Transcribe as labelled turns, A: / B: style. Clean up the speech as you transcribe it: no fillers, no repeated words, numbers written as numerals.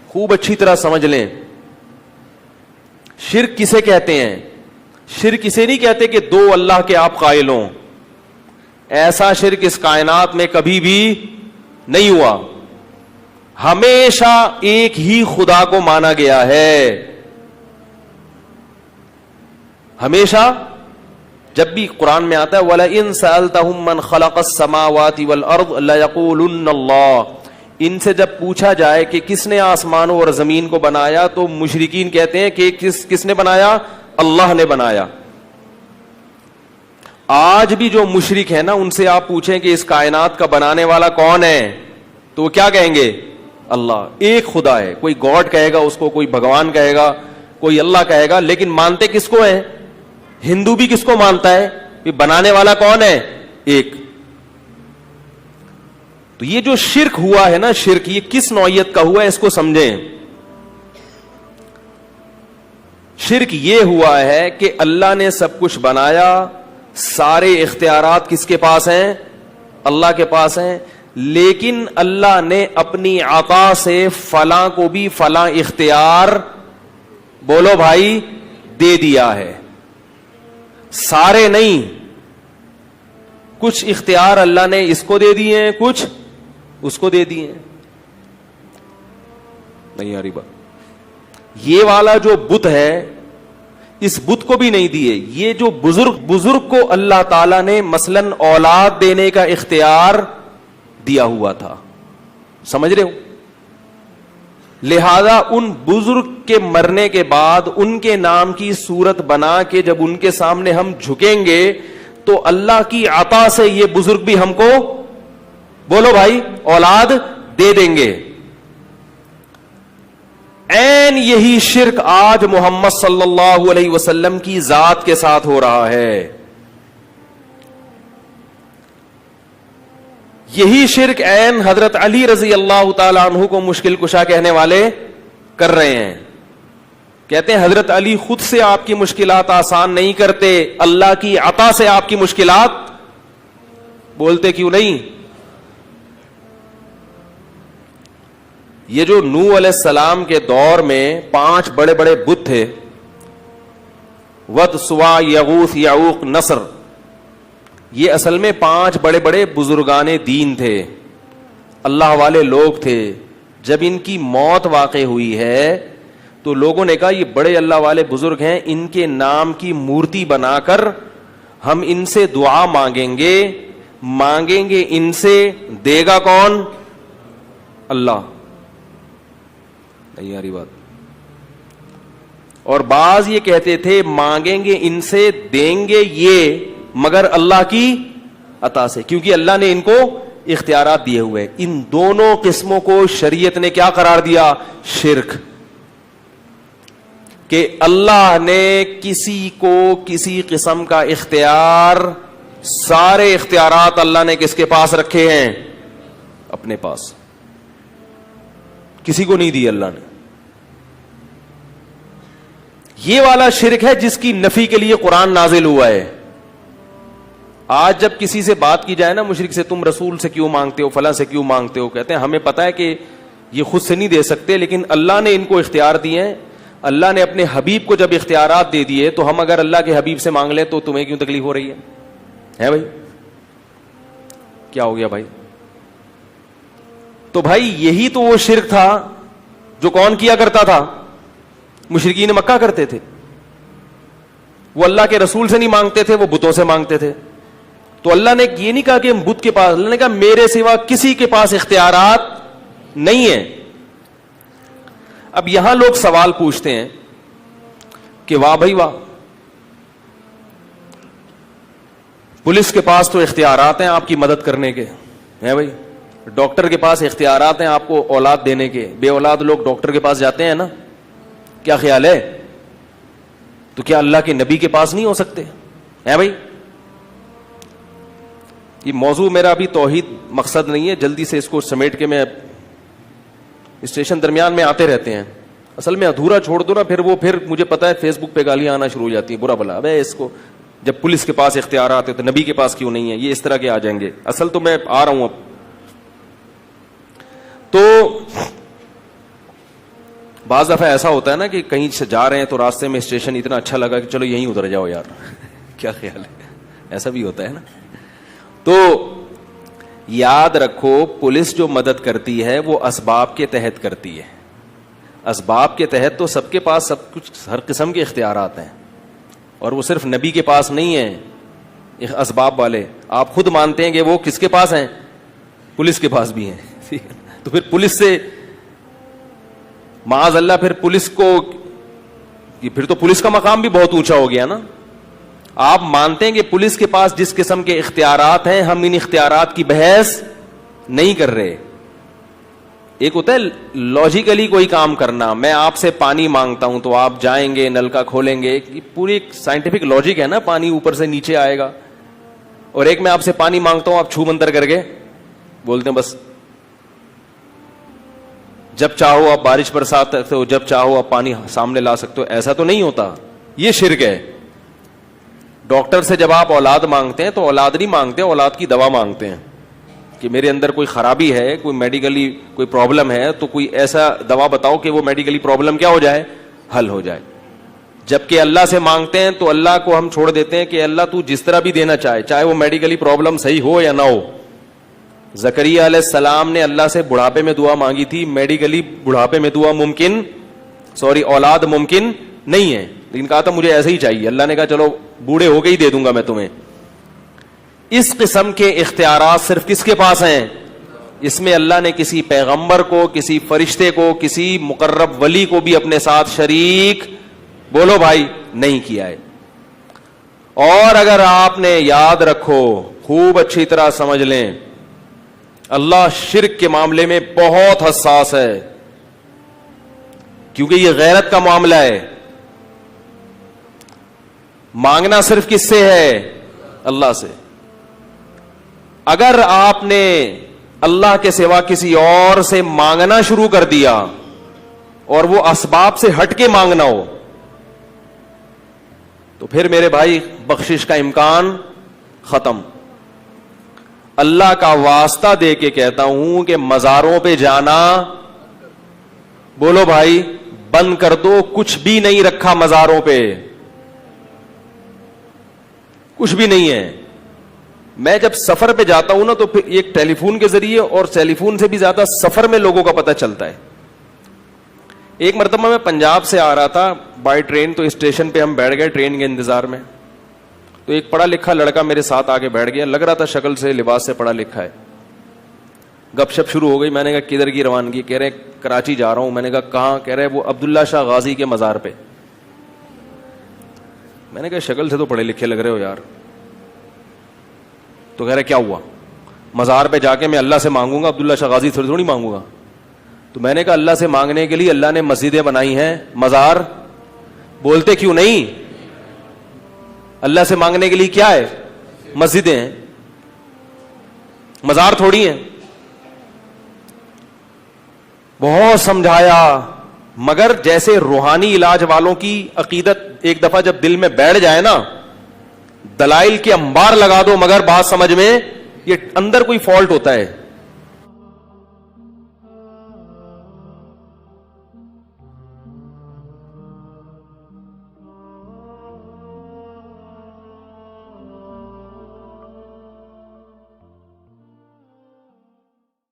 A: خوب اچھی طرح سمجھ لیں. شرک کسے کہتے ہیں؟ شرک اسے نہیں کہتے کہ دو اللہ کے آپ قائل ہوں. ایسا شرک اس کائنات میں کبھی بھی نہیں ہوا. ہمیشہ ایک ہی خدا کو مانا گیا ہے. ہمیشہ جب بھی قرآن میں آتا ہے وَلَئِن سَأَلْتَهُم مَّنْ خَلَقَ السَّمَاوَاتِ وَالْأَرْضَ لَيَقُولُنَّ اللَّهُ. ان سے جب پوچھا جائے کہ کس نے آسمانوں اور زمین کو بنایا تو مشرکین کہتے ہیں کہ کس نے بنایا؟ اللہ نے بنایا. آج بھی جو مشرک ہے نا ان سے آپ پوچھیں کہ اس کائنات کا بنانے والا کون ہے تو وہ کیا کہیں گے؟ اللہ. ایک خدا ہے. کوئی گاڈ کہے گا اس کو, کوئی بھگوان کہے گا, کوئی اللہ کہے گا, لیکن مانتے کس کو ہے؟ ہندو بھی کس کو مانتا ہے کہ بنانے والا کون ہے؟ ایک. تو یہ جو شرک ہوا ہے نا, شرک یہ کس نوعیت کا ہوا ہے اس کو سمجھیں. شرک یہ ہوا ہے کہ اللہ نے سب کچھ بنایا, سارے اختیارات کس کے پاس ہیں؟ اللہ کے پاس ہیں, لیکن اللہ نے اپنی عطا سے فلاں کو بھی فلاں اختیار, بولو بھائی, دے دیا ہے. سارے نہیں, کچھ اختیار اللہ نے اس کو دے دیے ہیں, کچھ اس کو دے دیے ہیں. نہیں آ رہی بات. یہ والا جو بت ہے اس بت کو بھی نہیں دیے. یہ جو بزرگ کو اللہ تعالی نے مثلاً اولاد دینے کا اختیار دیا ہوا تھا, سمجھ رہے ہو؟ لہذا ان بزرگ کے مرنے کے بعد ان کے نام کی صورت بنا کے جب ان کے سامنے ہم جھکیں گے تو اللہ کی عطا سے یہ بزرگ بھی ہم کو, بولو بھائی, اولاد دے دیں گے. عین یہی شرک آج محمد صلی اللہ علیہ وسلم کی ذات کے ساتھ ہو رہا ہے. یہی شرک عین حضرت علی رضی اللہ تعالی عنہ کو مشکل کشا کہنے والے کر رہے ہیں. کہتے ہیں حضرت علی خود سے آپ کی مشکلات آسان نہیں کرتے, اللہ کی عطا سے آپ کی مشکلات. بولتے کیوں نہیں؟ یہ جو نوح علیہ السلام کے دور میں 5 بڑے بڑے بت تھے, ود, سوا, یغوث, یعوق, نصر, یہ اصل میں 5 بڑے بڑے بزرگان دین تھے, اللہ والے لوگ تھے. جب ان کی موت واقع ہوئی ہے تو لوگوں نے کہا یہ بڑے اللہ والے بزرگ ہیں, ان کے نام کی مورتی بنا کر ہم ان سے دعا مانگیں گے ان سے, دے گا کون؟ اللہ. نہیں آ رہی بات. اور بعض یہ کہتے تھے مانگیں گے ان سے, دیں گے یہ مگر اللہ کی عطا سے, کیونکہ اللہ نے ان کو اختیارات دیے ہوئے. ان دونوں قسموں کو شریعت نے کیا قرار دیا؟ شرک. کہ اللہ نے کسی کو کسی قسم کا اختیار, سارے اختیارات اللہ نے کس کے پاس رکھے ہیں؟ اپنے پاس. کسی کو نہیں دی اللہ نے. یہ والا شرک ہے جس کی نفی کے لیے قرآن نازل ہوا ہے. آج جب کسی سے بات کی جائے نا مشرک سے, تم رسول سے کیوں مانگتے ہو, فلاں سے کیوں مانگتے ہو, کہتے ہیں ہمیں پتا ہے کہ یہ خود سے نہیں دے سکتے, لیکن اللہ نے ان کو اختیار دیے ہیں. اللہ نے اپنے حبیب کو جب اختیارات دے دیے تو ہم اگر اللہ کے حبیب سے مانگ لیں تو تمہیں کیوں تکلیف ہو رہی ہے بھائی؟ کیا ہو گیا بھائی؟ تو بھائی یہی تو وہ شرک تھا جو کون کیا کرتا تھا؟ مشرکین مکہ کرتے تھے. وہ اللہ کے رسول سے نہیں مانگتے تھے, وہ بتوں سے مانگتے تھے. تو اللہ نے یہ نہیں کہا کہ ہم بت کے پاس, اللہ نے کہا میرے سوا کسی کے پاس اختیارات نہیں ہیں. اب یہاں لوگ سوال پوچھتے ہیں کہ واہ بھائی واہ, پولیس کے پاس تو اختیارات ہیں آپ کی مدد کرنے کے, ہیں بھائی, ڈاکٹر کے پاس اختیارات ہیں آپ کو اولاد دینے کے, بے اولاد لوگ ڈاکٹر کے پاس جاتے ہیں نا, کیا خیال ہے؟ تو کیا اللہ کے نبی کے پاس نہیں ہو سکتے ہیں بھائی؟ یہ موضوع میرا ابھی توحید مقصد نہیں ہے, جلدی سے اس کو سمیٹ کے میں اسٹیشن درمیان میں آتے رہتے ہیں. اصل میں ادھورا چھوڑ دو نا, پھر مجھے پتا ہے فیس بک پہ گالیاں آنا شروع ہو جاتی ہیں, برا بلا ابے اس کو, جب پولیس کے پاس اختیارات ہے تو نبی کے پاس کیوں نہیں ہے, یہ اس طرح کے آ جائیں گے. اصل تو میں آ رہا ہوں اب. تو بعض دفعہ ایسا ہوتا ہے نا کہ کہیں سے جا رہے ہیں تو راستے میں اسٹیشن اتنا اچھا لگا کہ چلو یہیں اتر جاؤ یار کیا خیال ہے, ایسا بھی ہوتا ہے نا. تو یاد رکھو پولیس جو مدد کرتی ہے وہ اسباب کے تحت کرتی ہے. اسباب کے تحت تو سب کے پاس سب کچھ, ہر قسم کے اختیارات ہیں, اور وہ صرف نبی کے پاس نہیں ہیں اسباب والے. آپ خود مانتے ہیں کہ وہ کس کے پاس ہیں؟ پولیس کے پاس بھی ہیں. تو پھر پولیس سے معاذ اللہ پھر پولیس کو, پھر تو پولیس کا مقام بھی بہت اونچا ہو گیا نا. آپ مانتے ہیں کہ پولیس کے پاس جس قسم کے اختیارات ہیں, ہم ان اختیارات کی بحث نہیں کر رہے. ایک ہوتا ہے لاجیکلی کوئی کام کرنا, میں آپ سے پانی مانگتا ہوں تو آپ جائیں گے نلکا کھولیں گے, یہ پوری ایک سائنٹیفک لاجک ہے نا, پانی اوپر سے نیچے آئے گا. اور ایک میں آپ سے پانی مانگتا ہوں, آپ چھو منتر کر کے بولتے ہیں بس جب چاہو آپ بارش برسا سکتے ہو, جب چاہو آپ پانی سامنے لا سکتے ہو. ایسا تو نہیں ہوتا, یہ شرک ہے. ڈاکٹر سے جب آپ اولاد مانگتے ہیں تو اولاد نہیں مانگتے, اولاد کی دوا مانگتے ہیں کہ میرے اندر کوئی خرابی ہے, کوئی میڈیکلی کوئی پرابلم ہے, تو کوئی ایسا دوا بتاؤ کہ وہ میڈیکلی پرابلم کیا ہو جائے, حل ہو جائے. جبکہ اللہ سے مانگتے ہیں تو اللہ کو ہم چھوڑ دیتے ہیں کہ اللہ تو جس طرح بھی دینا چاہے, چاہے وہ میڈیکلی پرابلم صحیح ہو یا نہ ہو. زکریا علیہ السلام نے اللہ سے بڑھاپے میں دعا مانگی تھی, میڈیکلی بڑھاپے میں دعا ممکن, اولاد ممکن نہیں ہے, لیکن کہا تھا مجھے ایسے ہی چاہیے. اللہ نے کہا چلو بوڑھے ہو کے ہی دے دوں گا میں تمہیں. اس قسم کے اختیارات صرف کس کے پاس ہیں؟ اس میں اللہ نے کسی پیغمبر کو, کسی فرشتے کو, کسی مقرب ولی کو بھی اپنے ساتھ شریک, بولو بھائی, نہیں کیا ہے. اور اگر آپ نے یاد رکھو, خوب اچھی طرح سمجھ لیں, اللہ شرک کے معاملے میں بہت حساس ہے, کیونکہ یہ غیرت کا معاملہ ہے. مانگنا صرف کس سے ہے؟ اللہ سے. اگر آپ نے اللہ کے سوا کسی اور سے مانگنا شروع کر دیا اور وہ اسباب سے ہٹ کے مانگنا ہو, تو پھر میرے بھائی بخشش کا امکان ختم. اللہ کا واسطہ دے کے کہتا ہوں کہ مزاروں پہ جانا, بولو بھائی, بند کر دو. کچھ بھی نہیں رکھا مزاروں پہ, کچھ بھی نہیں ہے. میں جب سفر پہ جاتا ہوں نا تو پھر ایک ٹیلی فون کے ذریعے, اور ٹیلی فون سے بھی زیادہ سفر میں لوگوں کا پتہ چلتا ہے. ایک مرتبہ میں پنجاب سے آ رہا تھا بائی ٹرین, تو اسٹیشن پہ ہم بیٹھ گئے ٹرین کے انتظار میں. تو ایک پڑھا لکھا لڑکا میرے ساتھ آگے بیٹھ گیا, لگ رہا تھا شکل سے لباس سے پڑھا لکھا ہے. گپ شپ شروع ہو گئی. میں نے کہا کدھر کی روانگی؟ کہہ رہے کراچی جا رہا ہوں. میں نے کہا کہاں؟ کہہ رہے وہ عبداللہ شاہ غازی کے مزار پہ. میں نے کہا شکل سے تو پڑھے لکھے لگ رہے ہو یار. تو کہہ رہے کیا ہوا؟ مزار پہ جا کے میں اللہ سے مانگوں گا, عبداللہ شاہ غازی سے تھوڑی مانگوں گا. تو میں نے کہا اللہ سے مانگنے کے لیے اللہ نے مسجدیں بنائی ہیں, مزار بولتے کیوں نہیں؟ اللہ سے مانگنے کے لیے کیا ہے؟ مسجدیں ہیں, مزار تھوڑی ہیں. بہت سمجھایا, مگر جیسے روحانی علاج والوں کی عقیدت ایک دفعہ جب دل میں بیٹھ جائے نا, دلائل کے انبار لگا دو مگر بات سمجھ میں, یہ اندر کوئی فالٹ ہوتا ہے.